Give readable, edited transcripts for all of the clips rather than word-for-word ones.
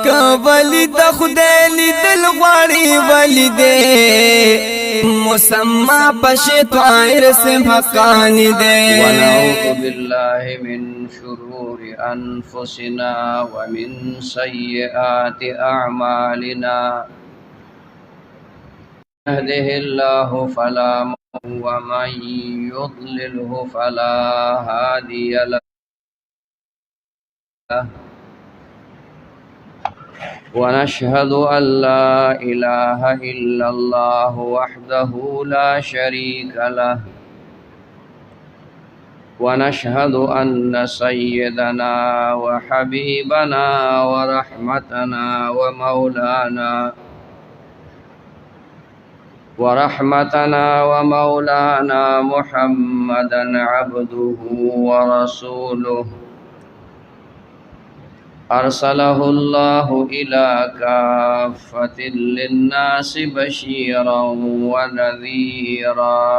کبلی د خدای لیدل غواړي ولی دې مسما پښه طائر سے حقان دې. ونعوذ بالله من شرور انفسنا ومن سيئات اعمالنا يهده الله فلا مضل له ومن يضلله فلا هادي له ونشهد أن لا إله إلا الله وحده لا شريك له ونشهد أن سيدنا وحبيبنا ورحمتنا محمدا عبده ورسوله أرسله الله إلى كافة للناس بشيرا ونذيرا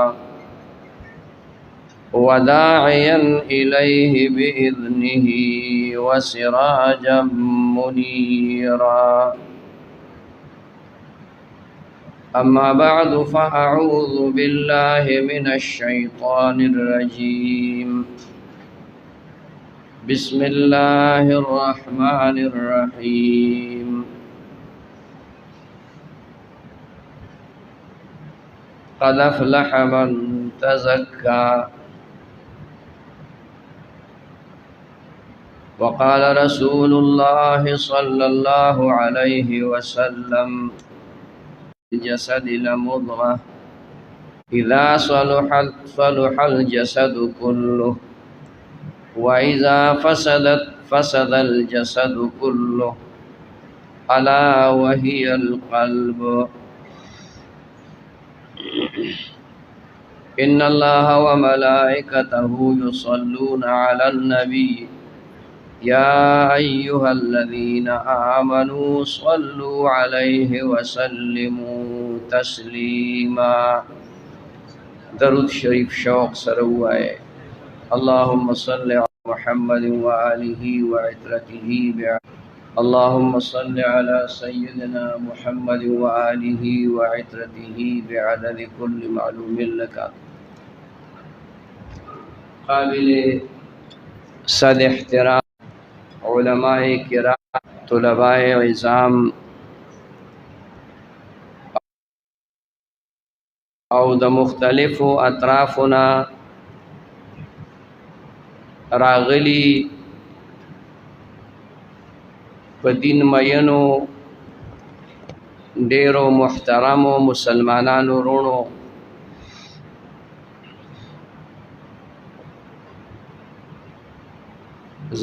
وداعيا إليه بإذنه وسراجا منيرا. أما بعد فأعوذ بالله من الشيطان الرجيم. بسم الله الرحمن الرحيم. قد أفلح من تزكى. وقال رسول الله صلى الله عليه وسلم: الجسد لمضغة إذا صلح الجسد كله وإذا فسد الجسد كله ألا وهي القلب. إن الله وملائكته يصلون على النبي يا أيها الذين آمنوا صلوا عليه وسلموا تسليما. درود شریف شوق سروائے. اللهم صل على محمد وآله وعترته اللهم صل على سيدنا محمد وآله وعترته بعدد كل معلوم لك. قابل صد احترام علماء کرام، طلباء عظام او د مختلفو اطرافنا راغلی په دین مینو ډیرو محترمو مسلمانانو رونو،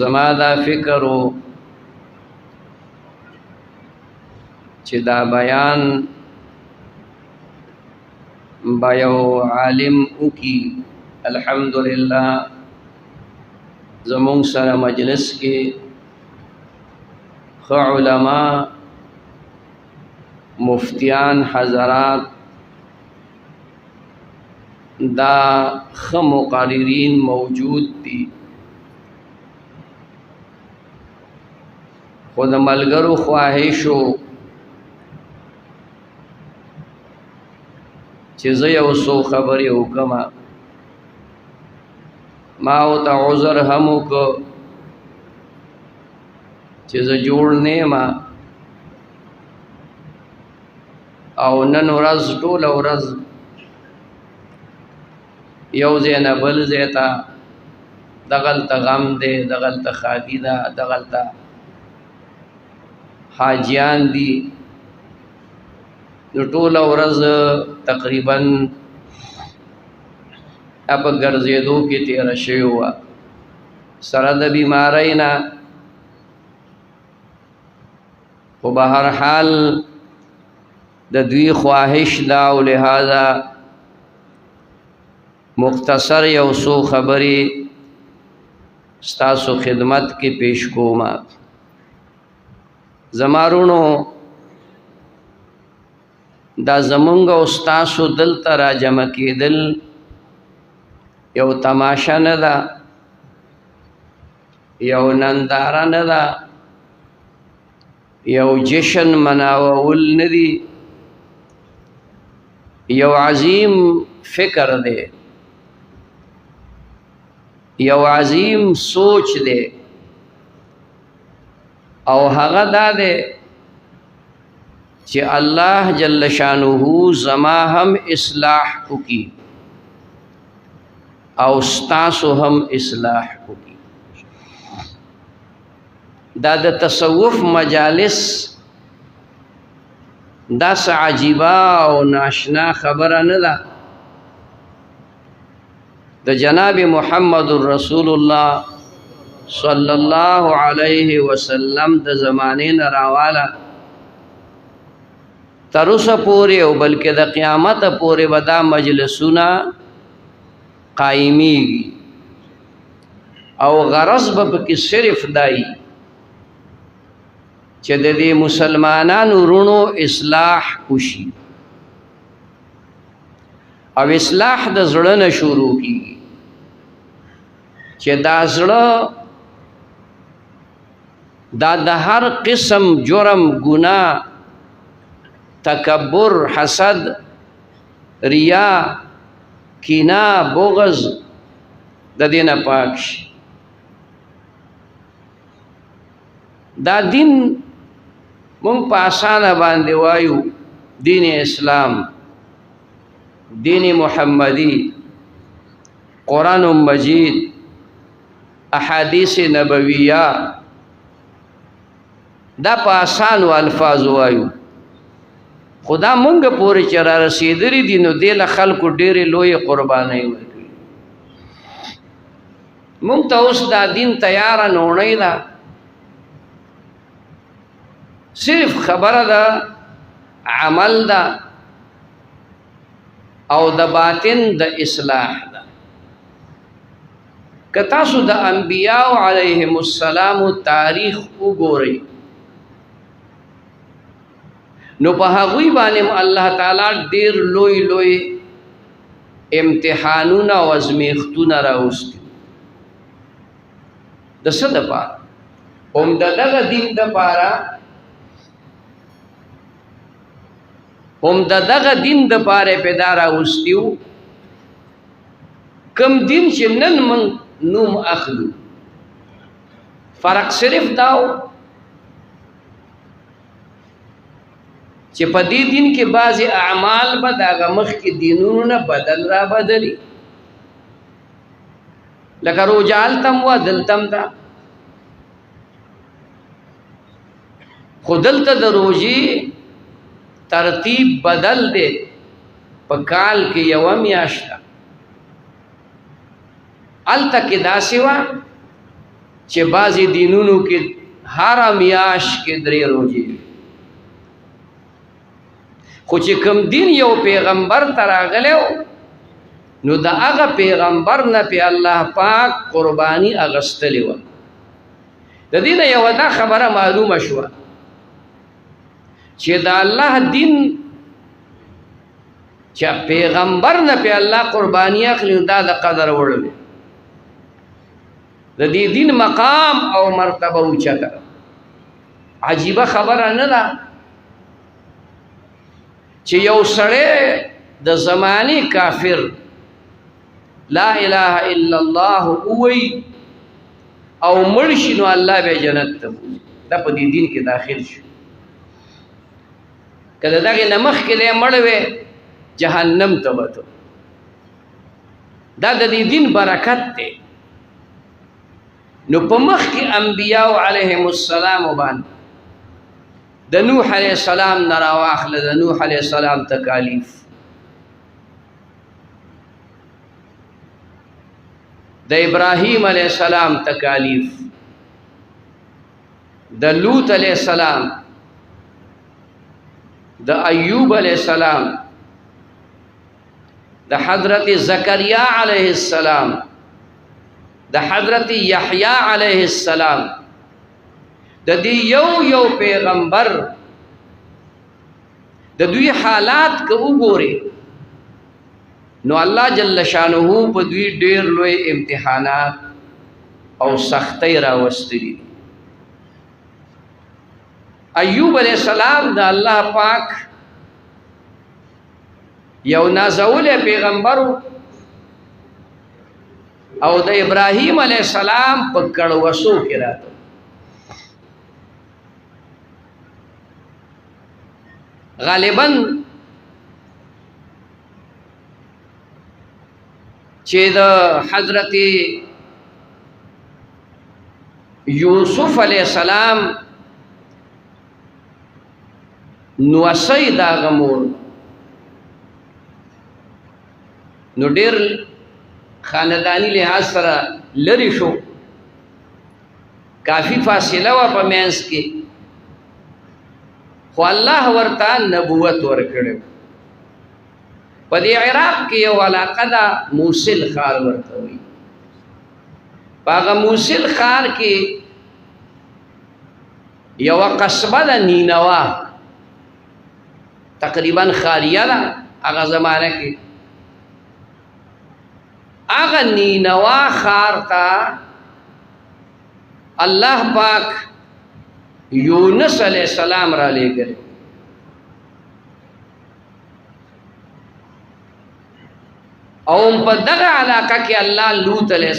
زما دا فکرو چې دا بیان یو عالم وکي. الحمدلله زمونږ سره مجلس کې ښه علما، مفتیان حضرات، دا ښه مقررین موجود دي، خو د ملګرو خواهشو چې زه یو څو خبرې وکړم، ما ورته عذر هم وکړ چې زه جوړ نه یم او نن ورځ ټوله ورځ یو ځای نه بل ځای ته دغلته غم دی، دغلته ښادي ده، دغلته حاجیان دي، نو ټوله ورځ تقریبا په ګرځېدو کې تېره شوې وه، سره د بیمارۍ نه. خو به هر حال د دوی خواهش دا او لہذا مختصر یو څو خبرې ستاسو خدمت کې پیش کوم. زمارونو دا زمونږ او ستاسو دلته را جمع کېدل یو تماشه نه ده، یو ننداره نه ده، یو جشن مناول ندی، یو عظیم فکر دے، یو عظیم سوچ دے، او هغه دا دے چې الله جل شانه زما هم اصلاح وکي او ستاسو هم اصلاح وکي. دا د تصوف مجالس دا څه عجیبه او ناشنا خبره نه ده. د جناب محمد رسول الله صلی الله علیه وسلم د زمانه نه راواله تر اوسه پورې او بلکې د قیامت پورې به دا مجلسونه قایمیږي او غرض به پکې صرف دای چې د دې مسلمانانو ورونو اصلاح وشي او اصلاح د زړه نه شروع کیږي چې دا زړه دا د هر قسم جرم گناه تکبر حسد ریا کینا بغض د دینه پاک شي. دا دین مونږ په اسانه باندې وایو دین اسلام، دین محمدی، قرآن مجید، احادیث نبویہ، دا په اسانو الفاظ وایو. خدا مونږ پورې چې را رسېدلي دي نو دې له خلکو ډېرې لویې قربانۍ ورکړي. مونږ ته اوس دا دین تیاره نوڼۍ ده، صرف خبره ده عمل ده او د باطن د اصلاح ده. که تاسو د انبیاء علیهم السلام تاریخ وګورئ نو په هغوی باندې الله تعالی ډیر لوی لوی امتحانونه او ازمیختونه راوستي. د څه دپاره؟ هم د دغه دین دپاره، هم د دغه دین دپاره پیدا راوستي وو کم دین چې نن موږ نوم اخلو. فرق صرف داو چې په دې دین کې بعضې اعمال به د هغه مخکې دینونو نه بدل را بدلي، لکه روژه هلته هم وه دلته هم ده، خو دلته د روژې ترتیب بدل دی. په کال کې یوه میاشت ده، هلته کې داسې وه چې بعضې دینونو کې هره میاشت کې 3 روژې. خو چې کوم دین یو پیغمبر ته راغلی نو د هغه پیغمبر نه پې الله پاک قرباني اغستلې وه. د دې نه یوه دا خبره معلومه شوه چې د الله دین چې پیغمبر نه پې الله قرباني اخلي نو دا د قدر وړ دی. د دې دین مقام او مرتبه اوچته عجیبه خبره نه ده چې یو سړی د زمانې کافر لا اله الا الله ووایي او مړ شي نو الله به جنت ته بوځي. دا په دې دین کې داخل شو. که د دغې نه مخکې دی مړ وی جهنم ته وته. دا د دې دین برکت دی. نو په مخکې انبیاء علیهم السلام باندې د نوح علیه السلام نه راواخله د نوح علیه السلام تکالیف، د ابراهیم علیه السلام تکالیف، د لوط علیه السلام، د ایوب علیه السلام، د حضرت زکریا علیه السلام، د حضرت یحیی علیه السلام. د دې یو پیغمبر د دوی حالات که وګورئ نو الله جل شانه په دوی ډېر لوی امتحانات او سختۍ راوستلي. ایوب علیہ السلام د الله پاک یو نازول پیغمبر او د ابراهیم علیہ السلام په کړوسو کې راته غالباً چې د حضرت یوسف علیہ السلام نوسی دا غمور نو ډیر خاندانی لحاظ سره لری شو کافی فاصله وا په مینس کې خو الله ورته نبوت ورکړو په دې عراق کې یو علاقه ده موصل ښار ورته وي هغه موصل ښار کې یو قصبه ده نینوا تقریبا خالیه ده هغه زمانه کې هغه نینوا ښار ته الله پاک یونس علیہ السلام را لے گئے او په دغه علاقه کې الله لوط علیہ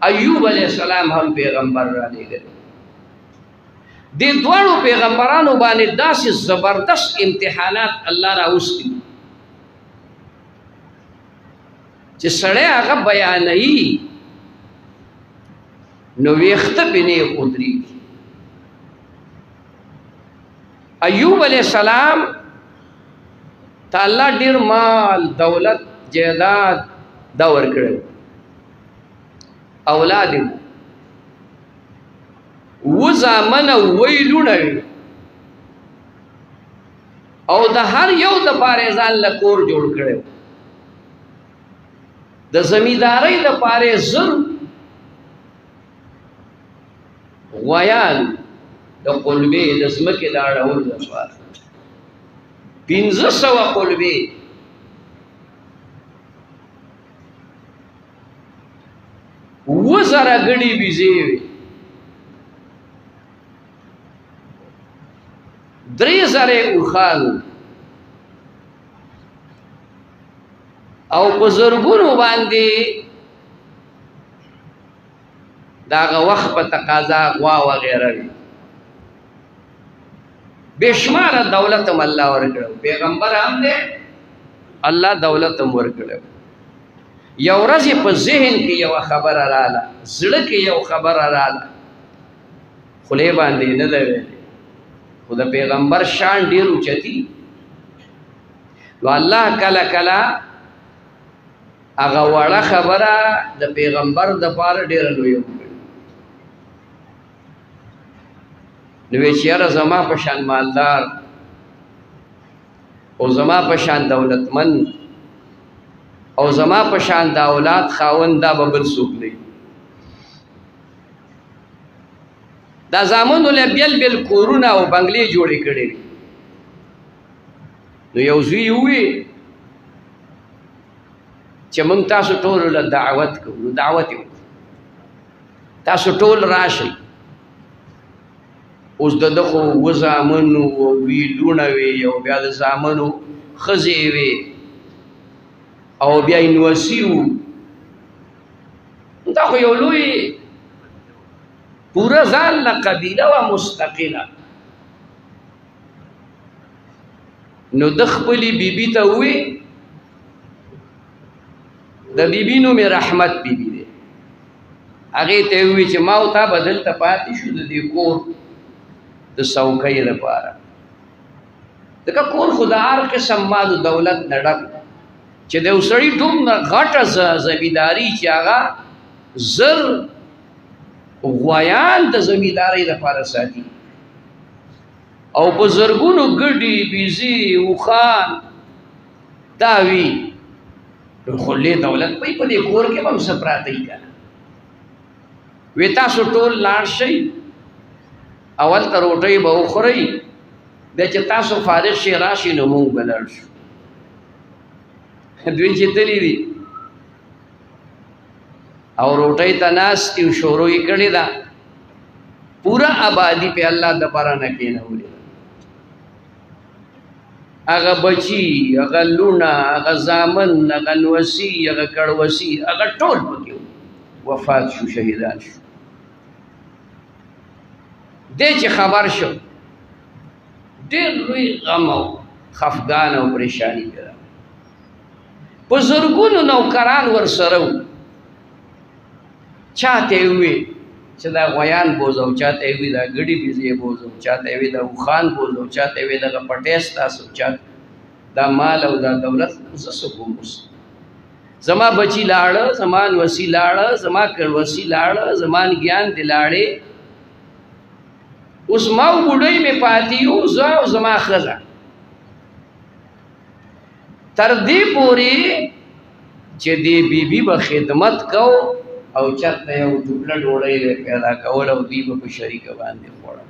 ایوب علیہ السلام هم پیغمبر را لے گئے دې دوړو پیغمبرانو باندې داسې زبردست امتحانات الله راوستي چې سړی هغه بیانوي نو ویښته پې نه ودرېږي ایوب علیہ السلام تا الله ډیر مال دولت جیداد دا ورکړو اولاد و زامن ویلونه او د هر یو د پاره ځان له کور جوړ کړو د زمیندارۍ د پاره زر غویان د قلبې د ځمکې د اړولو لپاره 1500 قلبې وزره ګړي بيزي وي 3000 اوخان او په زرګونو باندې داغه وخت په تقاضا غوا وغیرہ بشمار دولت هم الله ورکړو پیغمبر هم دې الله دولت هم ورکړو یو ورځ په ذهن کې یو خبر رااله زړه کې یو خبر رااله خله باندې نه دی خو د پیغمبر شان ډیر اوچتی نو الله کله کله هغه وړه خبره د پیغمبر د پاره ډیر لوی نو چې یاره زما په شان مالدار او زما په شان دولتمن او زما په شان د اولاد خاوند دا به بل څوک دی دا زامنو له بیل بیل کورونه او بنگلې جوړې کړې نو یو زوی وي چې موږ تاسو ټول له دعوت کوو دعوت یو تاسو ټول راشئ اوس دغه و زامنو ویلونه وی او بیا د زامنو خزی وی او بیا انوسیو دا خو یو لوی پورا ځان له قبیله و مستقله نو د خپلې بیبي ته وی د بیبي نوم یې رحمت بیبي دی هغې ته یې ووی چې ما او تا به دلته پاتې شو د دې کور د څوکۍ لپاره ځکه کور خو د هر قسم مال و دولت نه ډک چې د یو سړي دومره غټه زمینداري چې هغه زر غویان د زمیندارۍ لپاره ساتي او په زرګونو ګډي بیزي اوښان دا وي خلې دولت په دې کور کې هم څه پراته وي که نه وی تاسو ټول لاړ شئ اول ته روټۍ به وخورئ بیا چې تاسو فارغ شئ راشئ نو موږ به لاړ شو دوی چې تللي دي او روټۍ ته ناست دي شروع یې کړې ده پورا آبادی پہ اللہ دپارا نہ کینولی اگا بچی اگا لونا اگا زامن اگا نوسی اگا کڑوسی اگا ٹول پکیو وفات شو شہیدان شو دے چی خبر شو دیر روی غم و خفگان و پریشانی کرا بزرگون نوکران ورسرو چاہتے ہوئے چا دا غویان بوزو چاہتے ہوئے دا گڑی بیزی بوزو چاہتے ہوئے دا اوخان بوزو چاہتے ہوئے دا پٹیس تاسو چاہتے دا مال او دا دولت زسکو مس زما بچی لاڑا زمان وسی لاڑا زما کروسی لاڑا زمان گیان دلاڑے اس ماو بڑوئی میں پاتی ہوں زاو زما خزا تردی پوری چه دی بی بی با خدمت کو او چرته یو ټوکړه ډوډۍ دې پیدا کول او دوی به په شریکه باندې خوړل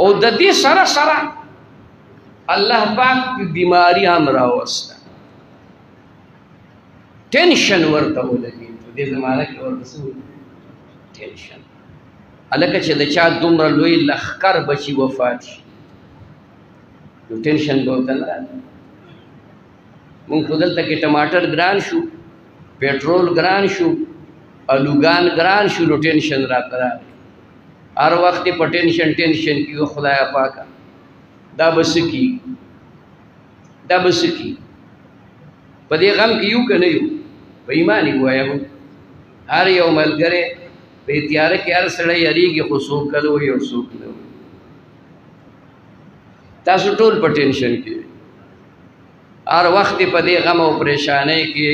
او د دې سره سره الله پاک بیماری هم راوسته ټینشن ورته ولګي په دې زمانه کې ورته ټینشن الکه چې د چا دومره لوی لخر بچي وفات شي نو ټینشن به ورته نه راځي مونږ خو دلته کې ټماټر ګران شو پیټرول ګران شو الوگان گران شو نو ٹینشن راتا رہا ہر وقت پا ٹینشن کی خدایا پاکا دا بس کی پا دے غم کی یو کنیو پا ایمانی گوایا ہو ہر یو ملگرے پا اتیارہ کی ہر سڑائی اریگی خو سوک کلو یا سوک نو تاسو ٹول پا ٹینشن کی ہر وقت پا دے غم و پریشانے کی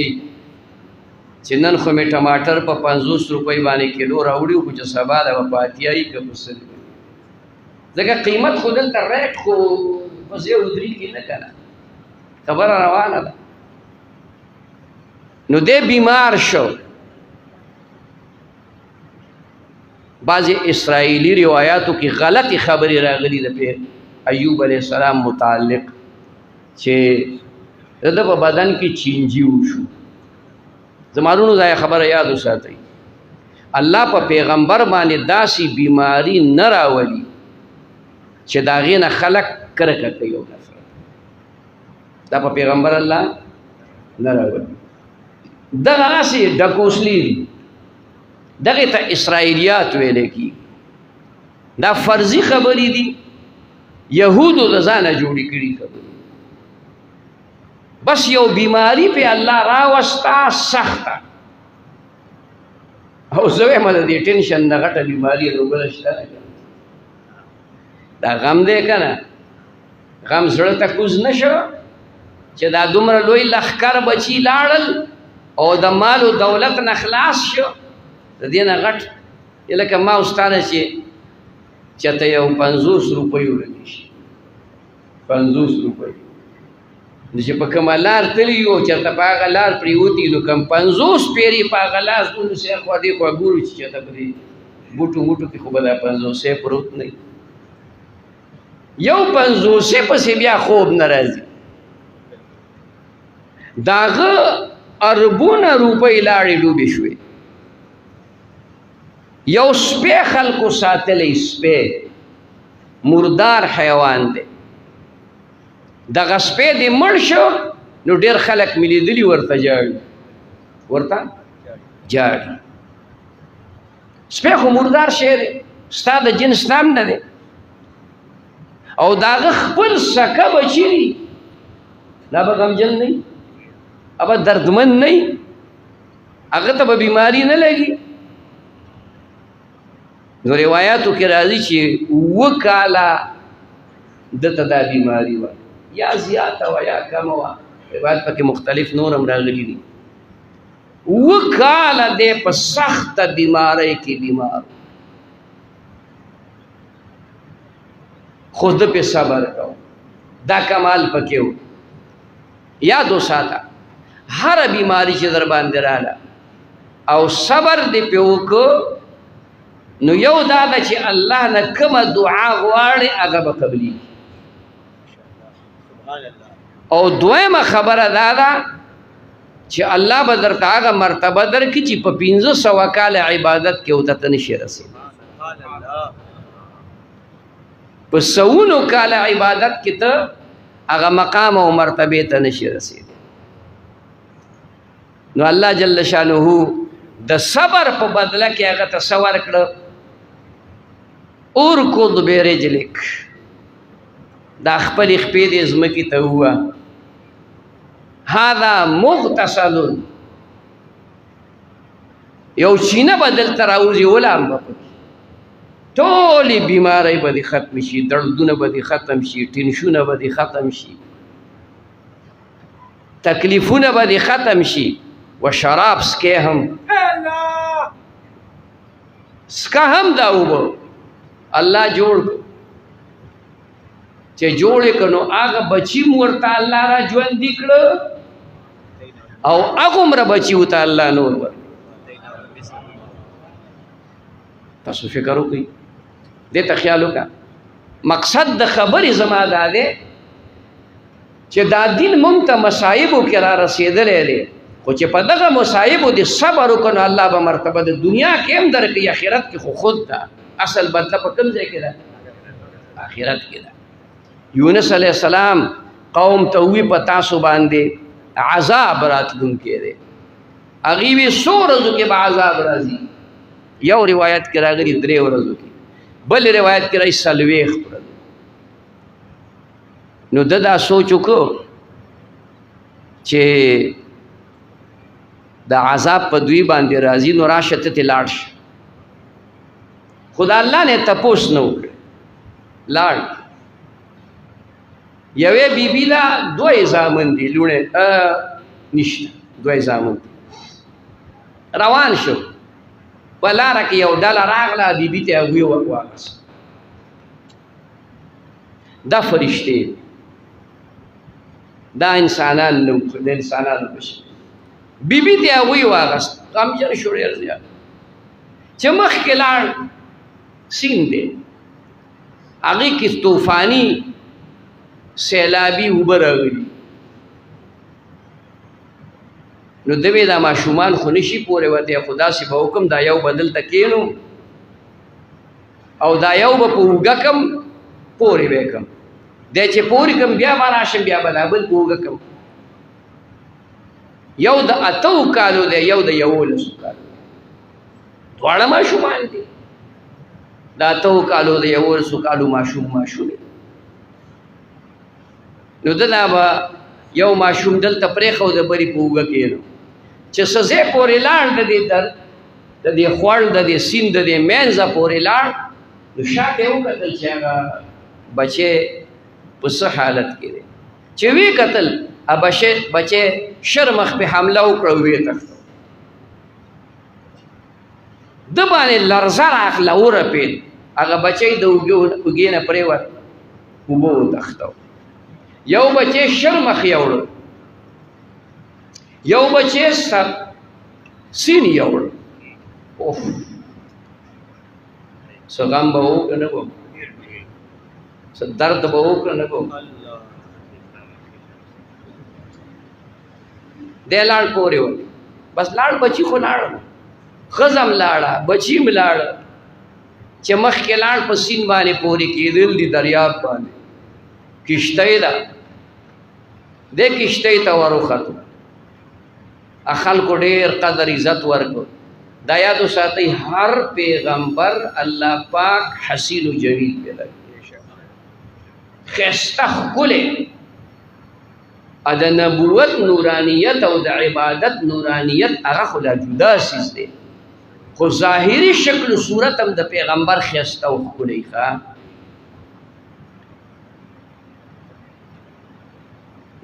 چې نن خو مې ټماټر په 50 روپۍ باندې کیلو راوړي خو چې سبا د پاتیایي که په سل ځکه قیمت خو دلته ریټ خو بس یو درې کې نه کنه خبره روانه ده نو دې بیمار شو بعضې اسرائیلي روایاتو کې غلطې خبرې راغلي د په ایوب علیه السلام متعلق چې د په بدن کې چینجي وشو زمانونو ځای خبره یاد وساتئ الله په پیغمبر باندې داسې بیماری نه راولي چې د هغې نه خلک کرکه کوي او نفرت دا په پیغمبر الله نه راولي دغه هسې ډکوسلي دي دغې ته اسرائیلیات ویلی کېږي دا فرضي خبرې دي یهودو د ځانه جوړې کړي خبرې بس یو بیماری پہ اللہ راوستا سختا او زوی مدد دی ٹینشن دا غٹا بیماری دو بلشتا دا غم دے کنا غم زڑتا کوز نشو چه دا دمر لوی لخکر بچی لاڑل او دا مال و دولت نخلاص شو دا دینا غٹ یلکا ما استانا چه تا یو 50 روپیو لگیش 50 روپیو چې په کومه لار تللی یو چېرته په هغه لار پرېوتي نو کم 50 پیرې په هغه لاس ونیسي خوا دې خوا ګورو چې چېرته په دې بوټو موټو کې خو به دا 50 پروت نه یو 50 پسې بیا خوب نه راځي د هغه اربونه روپۍ لاړې ډوبې شوې یو سپی خلکو ساتلی سپی مردار حیوان دی دغه سپی دې مړ شو نو ډېر خلک مې لیدلي ورته جاړي سپی خو مردار شی دی ستا د جنس نام نه دی او د هغه خپل سکه بچي دي دا به غمجن نه وي ابه دردمن نه وي هغه ته به بیماري نه لګي نو روایاتو کې راځي چې 7 کاله دته دا بیماري وه یا زیاته و یا کمه وه روایت پکې مختلف نور هم راغلي دي 7 کاله دی په سخته بیمارۍ کې بیمار خو ده پې صبر کو دا کمال پکې و یاد وساته هره بیماری چې در باندې راله او صبر دې پې وکړو نو یو دا ده چې الله نه کومه دعا غواړې هغه به قبلېږي او دویمه خبره دا ده چې الله به درته هغه مرتبه درکړي چې په 1500 کاله عبادت کې ورته ته نشي رسېدلی په سونو کال عبادت کې ته هغه مقام او مرتبه ته نشي رسیدلی. نو الله جل شانه د صبر په بدله کې هغه ته څه ورکړه؟ ارکض برجلک، دا خپلې خپې دې ځمکې ته ووه. هذا مغتسل، یو چینه به دلته راوځي ولام به پکې، ټولې بیماری به دې ختم شي، دردونه به دې ختم شي، ټینشونه به دې ختم شي، تکلیفونه به دې ختم شي. و شراب سکې هم سکه هم دا اوبه الله جوړ چې جوړې کړه نو هغه بچي مو ورته الله را ژوندي کړه او هغومره بچي ورته الله نور ورکړه. تاسو فکر وکړئ، دې ته خیال وکړه. مقصد د خبرې زما دا دی چې دا دین مونږ ته مصایبو کې را رسېدلی دی، خو چې په دغه مصایبو دې صبر وکړو نو الله به مرتبه د دنیا کې هم درکړي، آخرت کې خو خود ده. اصل بدله په کوم ځای کې ده؟ آخرت کې ده. یونس علیه السلام قوم ته ووی په تاسو باندې عذاب راتلونکی دی. هغې وی څو ورځو کې به عذاب راځي. یو روایت کې راغلي 3 ورځو کې، بل روایت کې راځي 40 ورځو. نو ده دا سوچ وکړو چې د عذاب په دوی باندې راځي نو راشه ته لاړ شه. خدا الله نه تپوس نه وکړ، لاړ. یوې بیبي لا 2 زامن دي، لوڼې نشته، 2 زامن دي. روان شو، په لاره کې یو ډله راغله، بیبي ته هغوی واغست. دا فرشتې دا انسانان نه، د انسانانو په شکل. بیبي ته هغوی واغست، غمجن شو ډېر زیات. چې مخکې لاړ سیند دی، هغې کې طوفاني سیلابي اوبه راغلي. نو ده وی دا ماشومان خو نشي پورې وتی، خو داسې به وکړم دا یو به دلته کښېنو او دا یو به په اوږه کړم، پورې به یې کړم. دی چې پورې کړم بیا به راشم، بیا به لا بل په اوږه کړم. یو د 8 کالو دی، یو د 11 کالو دی، دواړه ماشومان دي. د 8 کالو د 11 کالو ماشوم دی. نو دا به یو ماشوم دلته پرېښود، بلې په اوږه کښېنو. چې څه ځای پورې لاړ، د دې خوړ د دې سیند د دې منځه پورې لاړ، نو شاته یې وکتل چې هغه بچی په څه حالت کې دی. چې ویې کتل بچی شر مخ پې حمله وکړه، ویې تښتو. ده باندې لرزه راغله، ورپېد. هغه بچی د اوږې نه پرېوت، اوبه وتښتو. یو بچی شر مخ یوړ، یو بچی سین یوړ. اوف، څه غم به وو که نه وو، څه درد به وو که نه وو. دی لاړ پورې و، بس لاړ. بچي خو لاړ، ښځه م لاړه، بچي م لاړه. چې مخکې لاړ په سیند باندې پورې کېدل دي، دریاب باندې کشتۍ ده. دې کشتۍ ته وروختو، خلکو ډېر قدر عزت ورکړ. دا یاد وساتئ، هر پیغمبر الله پاک حسین و جمیل پیدا کړي، ښایسته ښکلی. د نبوت نورانیت او د عبادت نورانیت هغه خو لا جدا څیز دی، خو ظاهري شکل و صورت هم د پیغمبر ښایسته او ښکلی.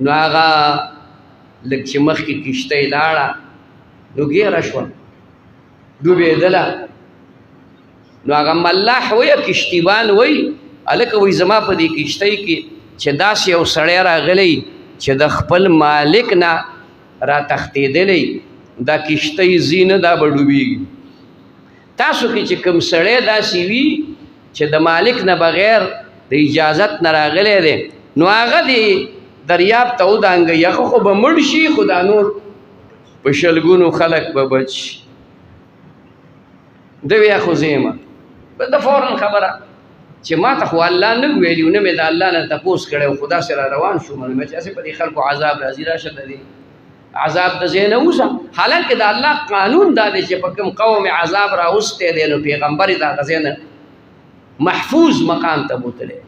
نو هغه لږ چې مخکې کشتۍ لاړه، نو ګیره شوه، ډوبېدله. نو هغه ملاح وایي، کشتیبان وایي، هلکه وایي زما په دې کشتۍ کې چې داسې یو سړی راغلی چې د خپل مالک نه را تښتېدلی، دا کشتۍ ځي نه، دا به ډوبېږي. تاسو کې چې کوم سړی داسې وي چې د مالک نه بغیر د اجازت نه راغلی دی، نو هغه دې دریاب ته ودانګه، یخه خو به مړ شي، خو دا نور په شلګونو خلک به بچ شي. ده وی خو زه یم، بس د فورن خبره چې ما ته خو الله نه ویلي نه مې د الله نه تپوس کړی خدا سره روان شوم نو چې هسې په دې خلکو عذاب راځي راشه د دې عذاب د ځای نه اوسم حالانکه د الله قانون دا دی چې په کوم قوم عذاب راوستی دی نو پیغمبر یې د هغه ځای نه محفوظ مقام ته بوتلی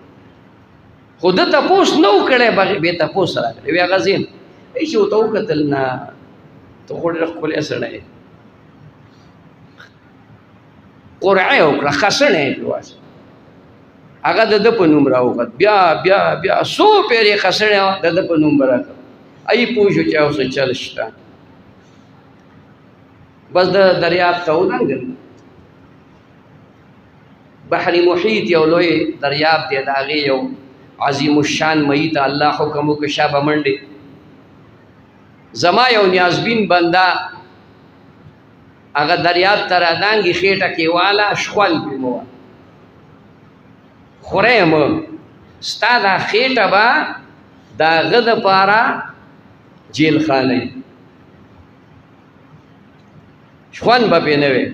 خو ده تپوس نه و کړی بې تپوس راغلی وی هغه ځای ای چې ورته وکتل نه ته خو ډېر ښکلی سړی قرعه یې وکړه خسڼه یې پرې واچوه هغه د ده په نوم راوخت بیا بیا بیا څو پېرې خسڼې وه د ده په نوم به راکړه ای پوه شو چې اوس چل شته بس د دریاب ته ودنګل بحر محیط یو لوی دریاب دی د هغې یو عظیم الشان مئی ته الله حکم وکړه شا به منډې زما یو نیازبین بنده هغه دریاب ته رادانګي خېټه کې واله شخول پې مه وه خوریم ستا دا خېټه به د هغه دپاره جیل خانه شخون به پې نه وی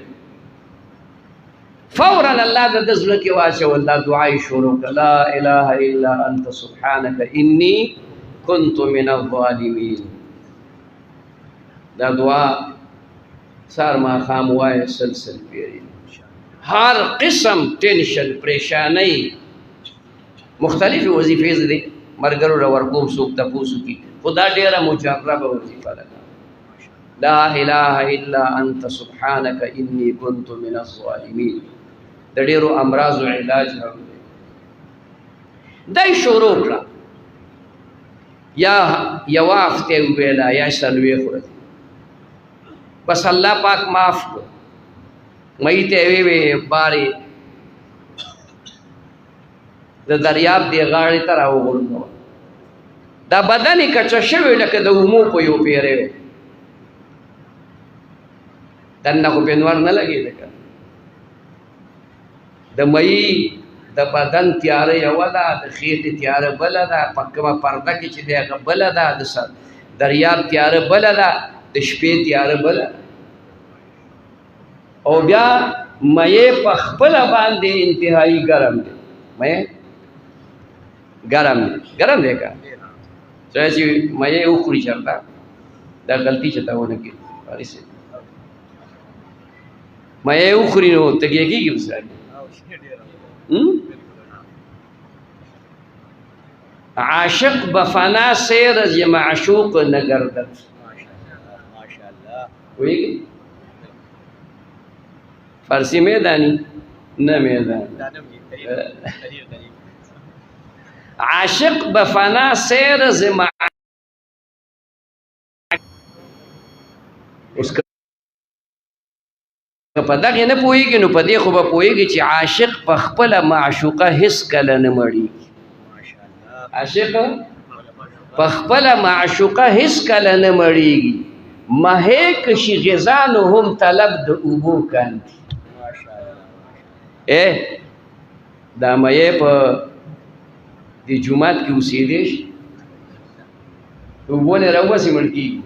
فورا الله د ده زړه کې واچول دا دعا یې شروع کړه لا اله الا انت سبحانک انی کنت من الظالمین دا دعا سار ماښام وایه سلسل پیری هر قسم ټینشن پریشانی مختلفې وظیفې زه دې ملګرو له ورکوم څوک تپوس وکړي خو دا ډېره مجربه وظیفه ده لا اله الا انت سبحانک انی کنت من الظالمین د ډېرو امراضو علاج هم دی دا یې شروع کړه یا یوه هفتې وویله یا څلوېښت ورځې بس الله پاک معاف کړو مئی ته وی وی بارې د دریاب دی غاړې ته راوغورځوه دا بدن یې کچه شوی لکه د اومو په یو پیری وی دننه خو پې نور نه لګېده که د مئی د بدن تیاره یوه ده د خېټې تیاره بله ده په کومه پرده کې چې دی هغه بله ده د دریاب تیاره بله ده د شپې تیاره بله او بیا مئی په خپله باندې انتهایی ګرم دی مئی ګرم دی ګرم دی که سړی چې مئی وخوري چېرته دا غلطي چېرته ونه کړي وارث صاحب مئی وخوري نو تږی کېږي سړی عاشق بفنا سیر از معشوق نگردد پوهېږي فارسی میدانی نه میدانی عاشق بفنا سیر از اس کا په دغې نه پوهېږي نو په دې خو به پوهېږي چې عاشق په خپله معشوقه هېڅ کله نه مړېږي عاشق په خپله معشوقه هېڅ کله نه مړېږي مهیک شي غذانو هم طلب د اوبو کاندي دا مئی په دې جومات کې اوسېدی شي اوبو نه راوباسي مړ کېږي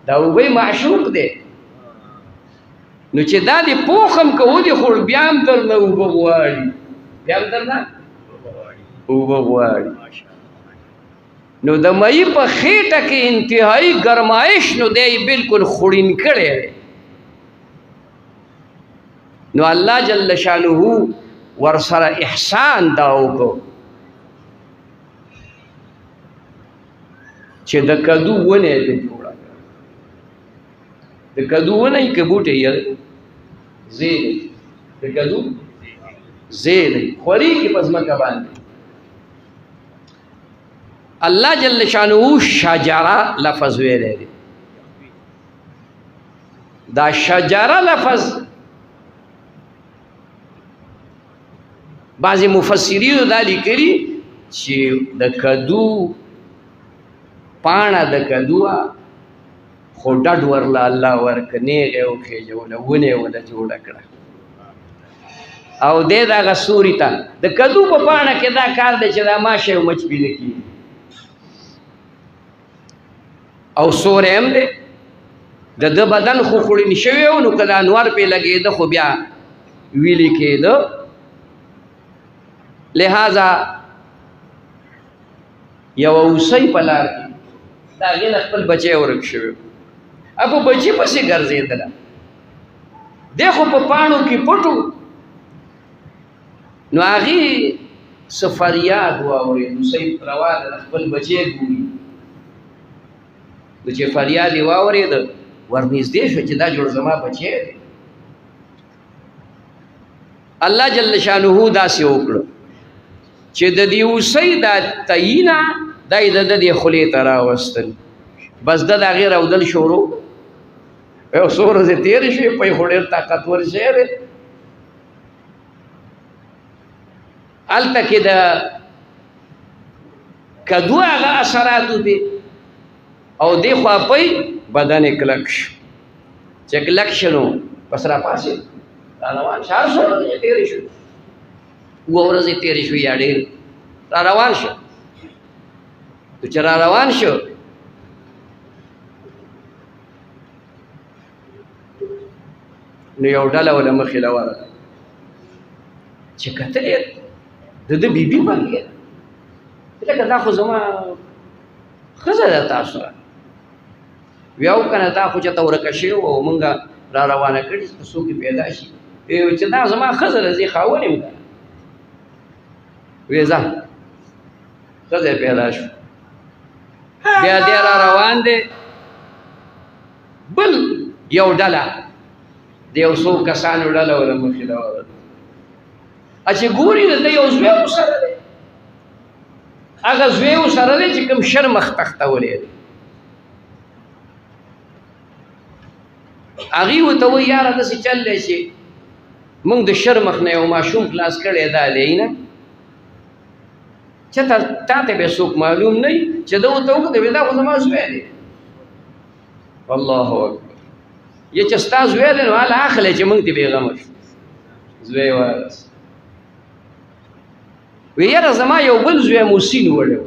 دا اوبه معشوق دی نو چې دا دې پوخم که ودې خور بیا هم درنه اوبه غواړي بیا هم درنه اوبه غواړي نو د مئی په خېټه کې انتهایی ګرمایش نو دی بلکل خوړین کړی دی نو الله جل شانه ورسره احسان دا وکړو چې د کدو ونه یې جوړه کړه د کدو ونه یې که بوټی یې زی دی د کدو زی دی خورېږي په ځمکه باندې الله جل شانه شجره لفظ ویلی دی دا شجره لفظ بعضی مفسرینو دا لیکلي چې د کدو پاڼه د کدوه خو ډډ ورله الله ورکړه نیغ یې وخېژوله ونه یې ونه جوړه کړه او دی د هغه سوري ته د کدو په پاڼه کې دا کار دی چې دا ماشه یو مچ پیدا کېږي او سوری هم دی د ده بدن خو خوړین شوی و نو که د انوار پې لګېده خو بیا ویلې کېده لہذا یو اوسی په لار کې د هغې نه خپل بچی ورک شوی اب په بچي پسې ګرځېدله دی خو په پاڼو کې پټو نو هغې څه فریاد واورېد اوسۍ روانه د خپل بچی ګوري نو چې فریاد یې واورېد ورنږدې شو چې دا جوړ زما بچی دی الله جل شانه داسې وکړه چې د دې اوسۍ دا تیینه دا یې د دې خولې ته راوستل بس د هغې راودل شروع یو څو ورځې تېرې شوې په یې خو ډېر طاقتور شی دی هلته کې د کدو هغه اثراتو دي او دې خوا پی بدن یې کلک شو چې کلک شو نو بس راپاڅېد راروان شو هر څو ورځې تېرې شوې اووه ورځې تېرې شوې یا ډېر راروان شو چې راروان شو نو یو ډله وله مخې له ورغله چې کتل یې د ده بیبي باندې لکه دا خو زما ښځه ده تا سره ویا و که نه دا خو چېرته ورکه شوې وه او مونږ را روانه کړي چې څوک یې پیدا شي چې دا زما ښځه ده زه یې خاوند یم که نه ویې ځه ښځه یې پیدا شو بیا دی را روان دی بل یو ډله د یو څو کسانو ډله وله مخې له ورغله چې ګوري د ده یو زوی ورسره دی هغه زوی ورسره دی چې کوم شر مخ تختولی دی هغې ورته وایي یاره داسې چل دی چې موږ د شر مخ نه یو ماشوم خلاص کړی دا دی نه چې تا ته به څوک معلوم نه وي چې ده ورته وکړه دا خو زما زوی دی الله اکبر یا چې ستا زوی دی نو هله اخلی چې موږ ته بېغمه شو زوی وارس وی یاره زما یو بل زوی موسین وړی و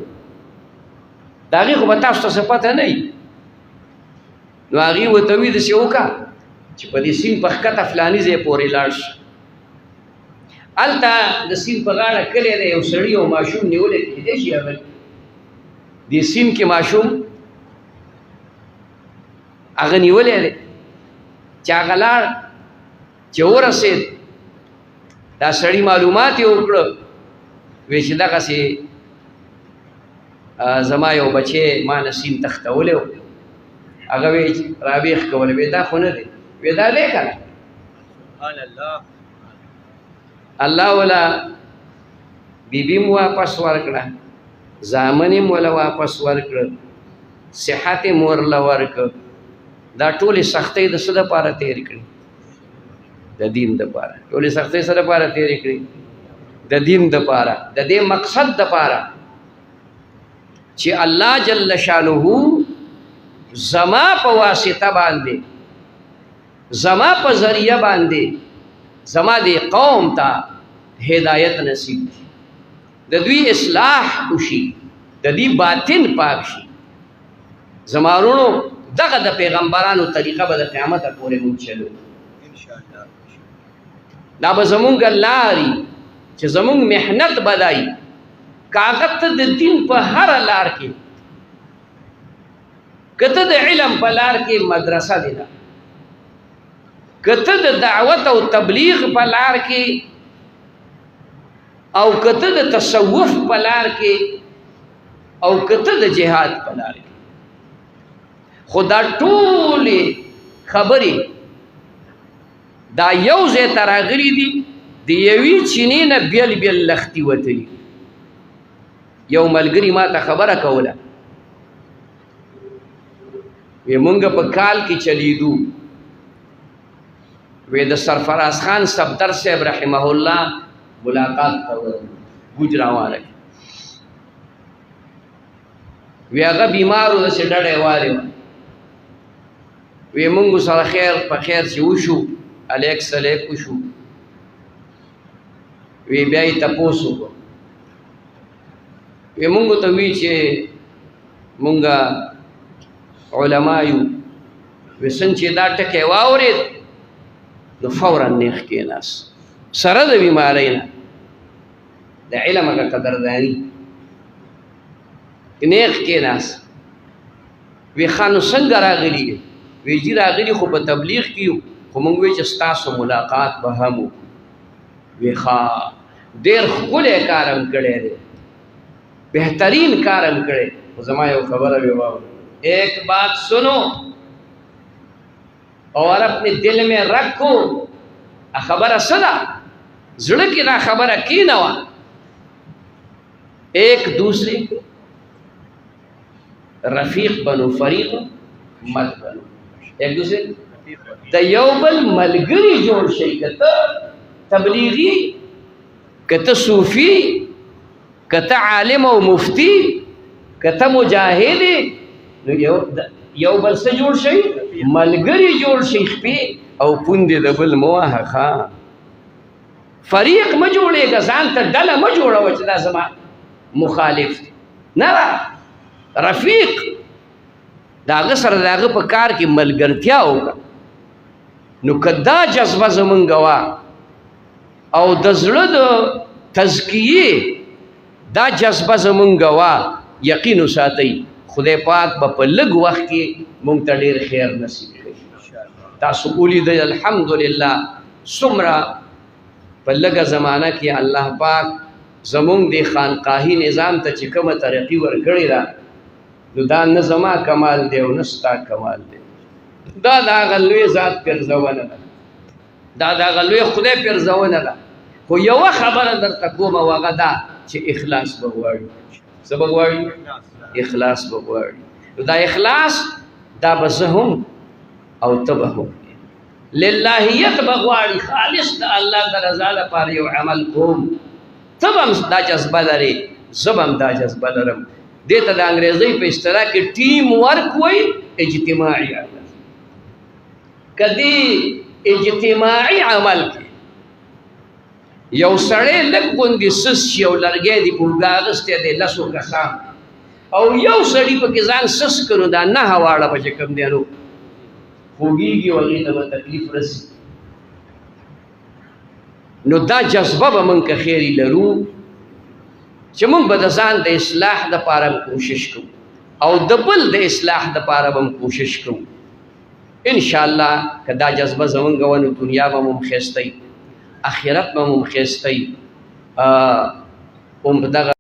د هغې خو به تاسو ته څه پته نه وي نو هغې ورته وي داسې وکړه چې په دې سیند په ښکته فلاني ځای پورې لاړ شي هلته د سیند په غاړه کلی دی یو سړي یو ماشوم نیولی کېدی شي هغه دې سیند کې ماشوم هغه نیولی دی چې هغه لاړ چې ورسېد دا سړي معلومات یې وکړه وی چې دغسې زما یو بچی ما نه سیند تختولی و هغه وی رابیخ کولی وی دا خو نه دی وی دا دی که نه الله ولا بیبي م واپس ورکړه زامن یې م وله واپس ورکړه صحت یې م ورله ورکړه دا ټولې سختۍ د څه دپاره تېرې کړي د دین دپاره ټولې سختۍ څه دپاره تېرې کړي د دین دپاره د دې مقصد دپاره چې الله جل شانه زما په واسطه باندې زما په ذریعه باندې زما دې قوم ته هدایت نصیب شي د دوی اصلاح وشي د دوی باطن پاک شي زما وروڼو دغه د پیغمبرانو طریقه به د قیامته پورې مونږ چلو دا به زمونږ لارې چې زمونږ محنت بدایي کاغت ته د دین په هره لار کې که ته د علم په لار کې مدرسه دی نه که ته د دعوت او تبلیغ په لار کې او که ته د تصوف په لار کې او که ته د جهاد په لار کې خو دا ټولې خبرې دا یو ځای ته راغلي دي د یوې چینې نه بیل بیل لختي وتلي یو ملګري ما ته خبره کوله وی مونږ په کال کې چلیدو وی د سرفراز خان صفدر صاحب رحمه الله ملاقات ته ورغلو ګوجرانواله کې وی هغه بیمار و داسې ډډی والې وه وی مونږ سره خیر په خیر چې وشو الیک سلیک وشو وی بیا یې تپوس وکړو وی مونږ ته وی چې مونږ علما یو وی څنګه چې دا ټکی واورېد نو فورا نیغ کېناست سره د بیمارۍ نه د علم هغه قدرداني نیغ کېناست وی ښه نو څنګه راغلي وی جي راغلي خو په تبلیغ کې یو خو موږ وی چې ستاسو ملاقات به هم وی ښه ډېر ښکلی کار هم کړی دی بهترین کار هم کړی خو زما یو خبره وی واورئ ایک بات سنو اور اپنے دل میں رکھو خبر صدا زړه کې دا خبره کینوا ایک دوسرے کو رفیق بنو فریق مت بنو ایک دوسرے د یو بل ملګری جوړ شي کته تبلیغی کته صوفی کته عالم او مفتی کته مجاهد نو یو بل څه جوړ شي ملګری جوړ شي خپې او پوندې د بل موهخه فریق ما جوړېږه ځان ته ډله مه جوړوه چې دا زما مخالف دی نه رفیق د هغه سره د هغه په کار کې ملګرتیا وکړه نو که دا جذبه زمونږ وه او د زړه د تزکیې دا جذبه زمونږ وه یقین وساتئ خدای پاک به په لږ وخت کې مونږ ته ډېر خیر نصیب کړي تاسو ولیدئ الحمدلله څومره په لږه زمانه کې الله پاک زمونږ د خانقاهي نظام ته چې کومه ترقي ورکړې ده نو دا نه زما کمال دی او نه ستا کمال دی دا د هغه لوی ذات پرځونه ده دا د هغه لوی خدای پرځونه ده خو یوه خبره درته کومه هغه ده چې اخلاص به غواړي څه به غواړي اخلاص به غواړي نو دا اخلاص دا به زه هم او ته به هم للهیت به غواړي خالص د الله د رضا لپاره یو عمل کوم ته به هم دا جذبه لرې زه به هم دا جذبه لرم دې ته د انګریزۍ په اصطلاح کې ټیم ورک وایي اجتماعي عمل که دې اجتماعي عمل کې یو سړی لږ غوندې سس شي او لرګی دې په اوږه اخیستی دی لسو کسان او یو سړي پکې ځان سس کړو دا نهه واړه به چې کوم دی نو خوږېږي او هغې ته به تکلیف رسي نو دا جذبه به موږ که خیري لرو چې موږ به د ځان د اصلاح دپاره کوشش کوو او د بل د اصلاح دپاره به هم کوشش کوو انشاءالله که دا جذبه زمونږ وه نو دنیا به مو هم ښایسته آخرت به مو هم ښایسته دغه